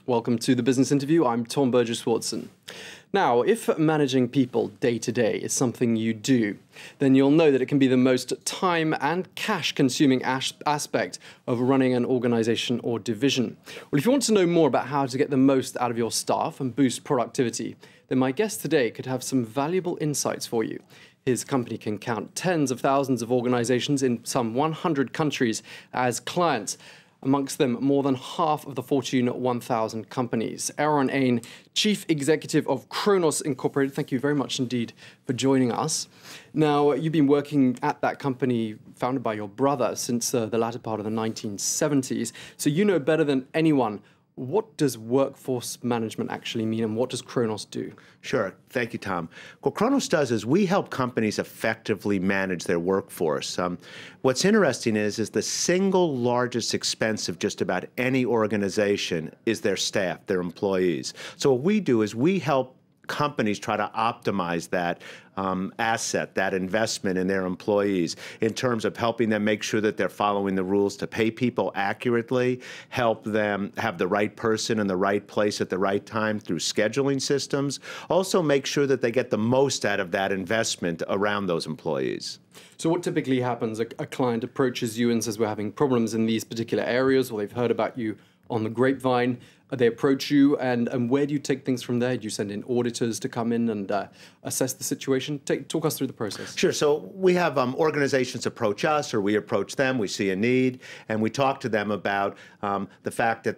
Welcome to the Business Interview. I'm Tom Burgess-Watson. Now, if managing people day to day is something you do, then you'll know that it can be the most time and cash consuming aspect of running an organization or division. Well, if you want to know more about how to get the most out of your staff and boost productivity, then my guest today could have some valuable insights for you. His company can count tens of thousands of organizations in some 100 countries as clients. Amongst them, more than half of the Fortune 1000 companies. Aaron Ain, Chief Executive of Cronos Incorporated, thank you very much indeed for joining us. Now, you've been working at that company founded by your brother since the latter part of the 1970s, so you know better than anyone. What does workforce management actually mean, and what does Cronos do? Sure. Thank you, Tom. What Cronos does is we help companies effectively manage their workforce. What's interesting is the single largest expense of just about any organization is their staff, their employees. So what we do is we help companies try to optimize that asset, that investment in their employees in terms of helping them make sure that they're following the rules to pay people accurately, help them have the right person in the right place at the right time through scheduling systems, also make sure that they get the most out of that investment around those employees. So what typically happens? A client approaches you and says, we're having problems in these particular areas, or they've heard about you on the grapevine. They approach you, and where do you take things from there? Do you send in auditors to come in and assess the situation? Talk us through the process. Sure. So we have organizations approach us, or we approach them. We see a need, and we talk to them about the fact that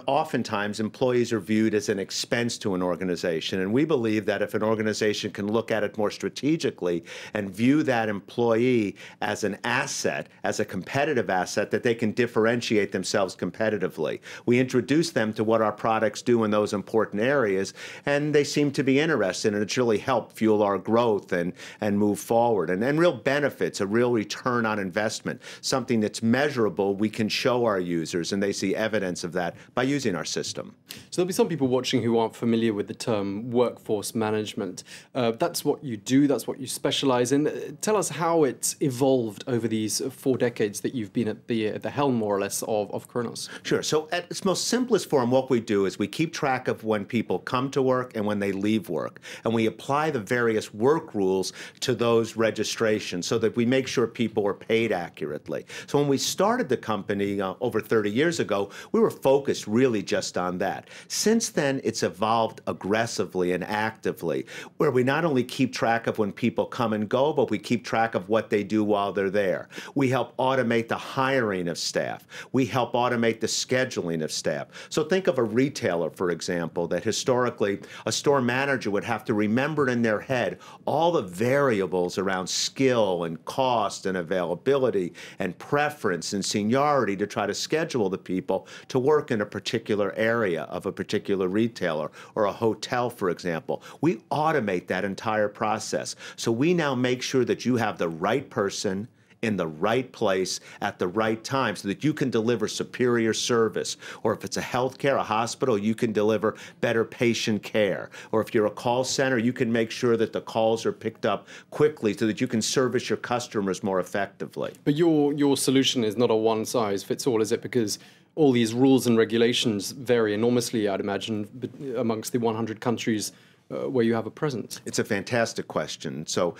oftentimes employees are viewed as an expense to an organization. And we believe that if an organization can look at it more strategically and view that employee as an asset, as a competitive asset, that they can differentiate themselves competitively. We introduce them to what our products do in those important areas, and they seem to be interested, and it's really helped fuel our growth and move forward. And real benefits, a real return on investment, something that's measurable, we can show our users, and they see evidence of that by using our system. So there'll be some people watching who aren't familiar with the term workforce management. That's what you do, that's what you specialize in. Tell us how it's evolved over these 4 decades that you've been at the helm, more or less, of Cronos. Sure. So at its most simplest form, what we do is we keep track of when people come to work and when they leave work. And we apply the various work rules to those registrations so that we make sure people are paid accurately. So when we started the company over 30 years ago, we were focused really just on that. Since then, it's evolved aggressively and actively, where we not only keep track of when people come and go, but we keep track of what they do while they're there. We help automate the hiring of staff. We help automate the scheduling of staff. So think of a retailer, for example, that historically a store manager would have to remember in their head all the variables around skill and cost and availability and preference and seniority to try to schedule the people to work in a particular area of a particular retailer or a hotel, for example. We automate that entire process. So we now make sure that you have the right person in the right place at the right time so that you can deliver superior service. Or if it's a healthcare, a hospital, you can deliver better patient care. Or if you're a call center, you can make sure that the calls are picked up quickly so that you can service your customers more effectively. But your solution is not a one-size-fits-all, is it? Because all these rules and regulations vary enormously, I'd imagine, amongst the 100 countries where you have a presence. It's a fantastic question. So,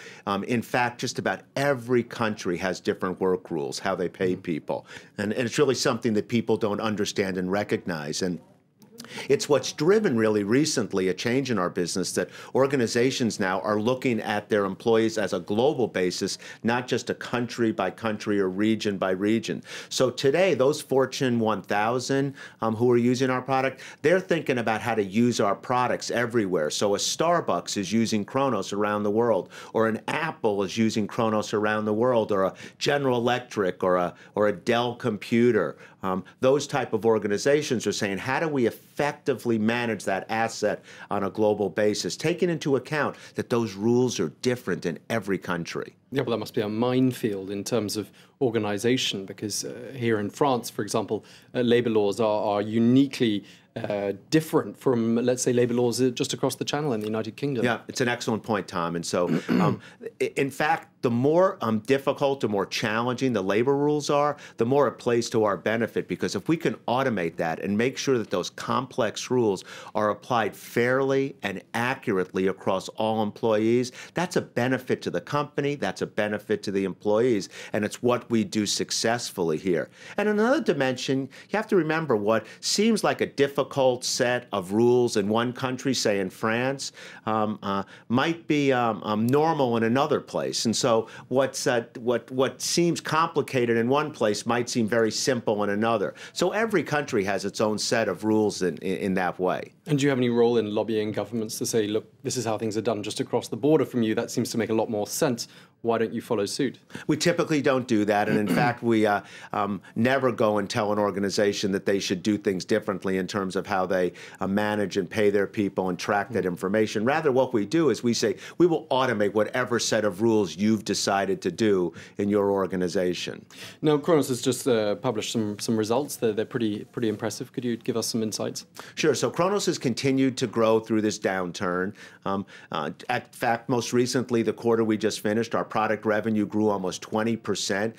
in fact, just about every country has different work rules, how they pay people. And it's really something that people don't understand and recognize. And it's what's driven really recently a change in our business, that organizations now are looking at their employees as a global basis, not just a country by country or region by region. So today, those Fortune 1000 who are using our product, they're thinking about how to use our products everywhere. So a Starbucks is using Cronos around the world, or an Apple is using Cronos around the world, or a General Electric or a Dell computer. Those type of organizations are saying, how do we effectively manage that asset on a global basis, taking into account that those rules are different in every country? Yeah, well, that must be a minefield in terms of organization, because here in France, for example, labor laws are uniquely different from, let's say, labor laws just across the channel in the United Kingdom. Yeah, it's an excellent point, Tom. And so, in fact, the more difficult, the more challenging the labor rules are, the more it plays to our benefit. Because if we can automate that and make sure that those complex rules are applied fairly and accurately across all employees, that's a benefit to the company, that's a benefit to the employees, and it's what we do successfully here. And another dimension, you have to remember what seems like a difficult set of rules in one country, say in France, might be normal in another place. And so what seems complicated in one place might seem very simple in another. So every country has its own set of rules in that way. And do you have any role in lobbying governments to say, look, this is how things are done just across the border from you? That seems to make a lot more sense. Why don't you follow suit? We typically don't do that. And in fact, we never go and tell an organization that they should do things differently in terms of how they manage and pay their people and track that information. Rather, what we do is we say, we will automate whatever set of rules you've decided to do in your organization. Now, Cronos has just published some results. They're pretty impressive. Could you give us some insights? Sure. So Cronos has continued to grow through this downturn. In fact, most recently, the quarter we just finished, our product revenue grew almost 20%.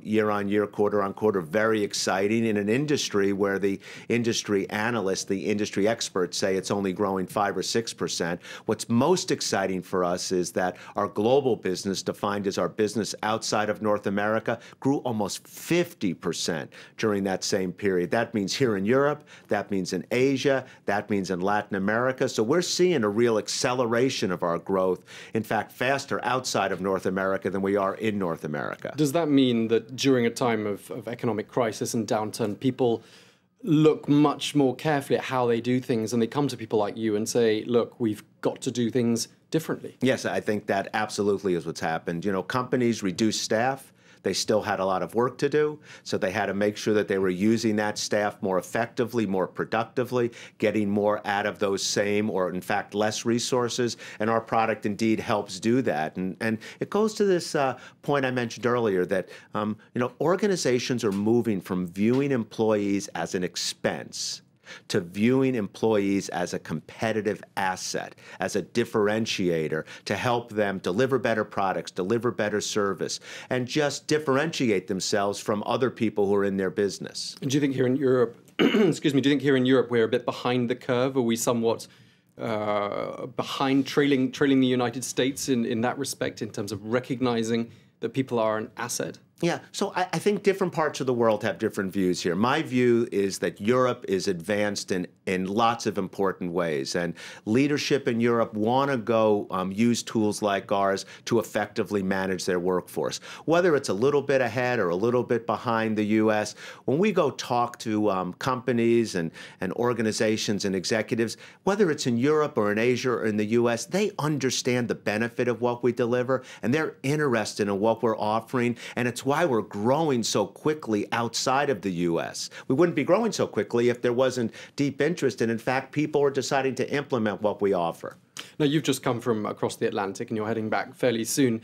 Year on year, quarter on quarter, very exciting in an industry where the industry analysts, the industry experts say it's only growing 5 or 6%. What's most exciting for us is that our global business, defined as our business outside of North America, grew almost 50% during that same period. That means here in Europe, that means in Asia, that means in Latin America. So we're seeing a real acceleration of our growth, in fact, faster outside of North America than we are in North America. Does that mean that during a time of economic crisis and downturn, people look much more carefully at how they do things, and they come to people like you and say, look, we've got to do things differently? Yes, I think that absolutely is what's happened. You know, companies reduce staff. They still had a lot of work to do, so they had to make sure that they were using that staff more effectively, more productively, getting more out of those same or, in fact, less resources, and our product indeed helps do that. And it goes to this point I mentioned earlier that, you know, organizations are moving from viewing employees as an expense to viewing employees as a competitive asset, as a differentiator to help them deliver better products, deliver better service, and just differentiate themselves from other people who are in their business. And do you think here in Europe, excuse me, do you think here in Europe we're a bit behind the curve? Are we somewhat behind, trailing the United States in that respect, in terms of recognizing that people are an asset? Yeah, so I think different parts of the world have different views here. My view is that Europe is advanced in lots of important ways, and leadership in Europe want to go use tools like ours to effectively manage their workforce. Whether it's a little bit ahead or a little bit behind the U.S., when we go talk to companies and organizations and executives, whether it's in Europe or in Asia or in the U.S., they understand the benefit of what we deliver, and they're interested in what we're offering, and it's why we're growing so quickly outside of the U.S. We wouldn't be growing so quickly if there wasn't deep interest, and in fact, people are deciding to implement what we offer. Now, you've just come from across the Atlantic and you're heading back fairly soon.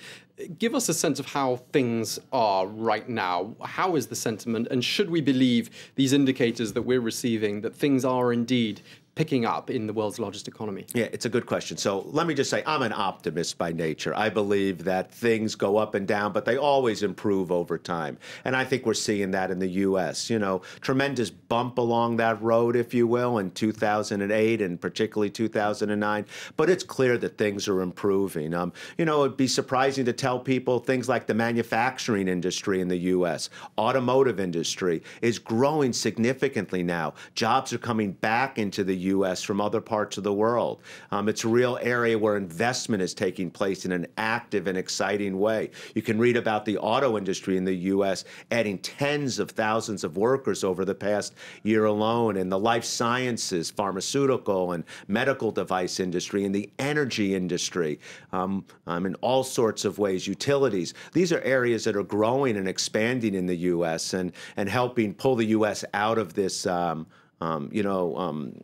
Give us a sense of how things are right now. How is the sentiment, and should we believe these indicators that we're receiving that things are indeed picking up in the world's largest economy? Yeah, it's a good question. So let me just say, I'm an optimist by nature. I believe that things go up and down, but they always improve over time. And I think we're seeing that in the U.S. You know, tremendous bump along that road, if you will, in 2008 and particularly 2009. But it's clear that things are improving. You know, it'd be surprising to tell people things like the manufacturing industry in the U.S., automotive industry is growing significantly now. Jobs are coming back into the U.S. from other parts of the world. It's a real area where investment is taking place in an active and exciting way. You can read about the auto industry in the U.S. adding tens of thousands of workers over the past year alone, and the life sciences, pharmaceutical and medical device industry, and the energy industry, in all sorts of ways, utilities. These are areas that are growing and expanding in the U.S. and helping pull the U.S. out of this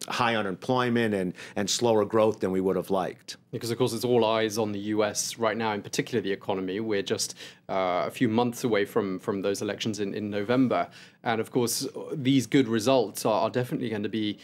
high unemployment and slower growth than we would have liked. Because, of course, it's all eyes on the US right now, in particular the economy. We're just a few months away from those elections in November. And, of course, these good results are definitely going to be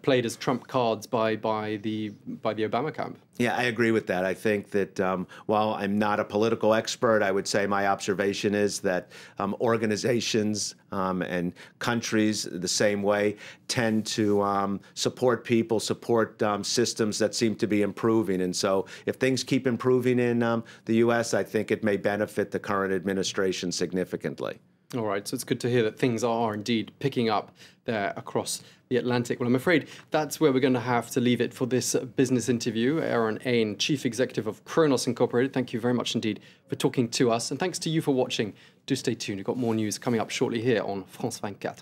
played as trump cards by the Obama camp. Yeah, I agree with that. I think that while I'm not a political expert, I would say my observation is that organizations and countries the same way tend to support people, support systems that seem to be improving. And so if things keep improving in the U.S., I think it may benefit the current administration significantly. All right, so it's good to hear that things are indeed picking up there across the Atlantic. Well, I'm afraid that's where we're going to have to leave it for this business interview. Aaron Ain, Chief Executive of Cronos Incorporated, thank you very much indeed for talking to us. And thanks to you for watching. Do stay tuned. We've got more news coming up shortly here on France 24.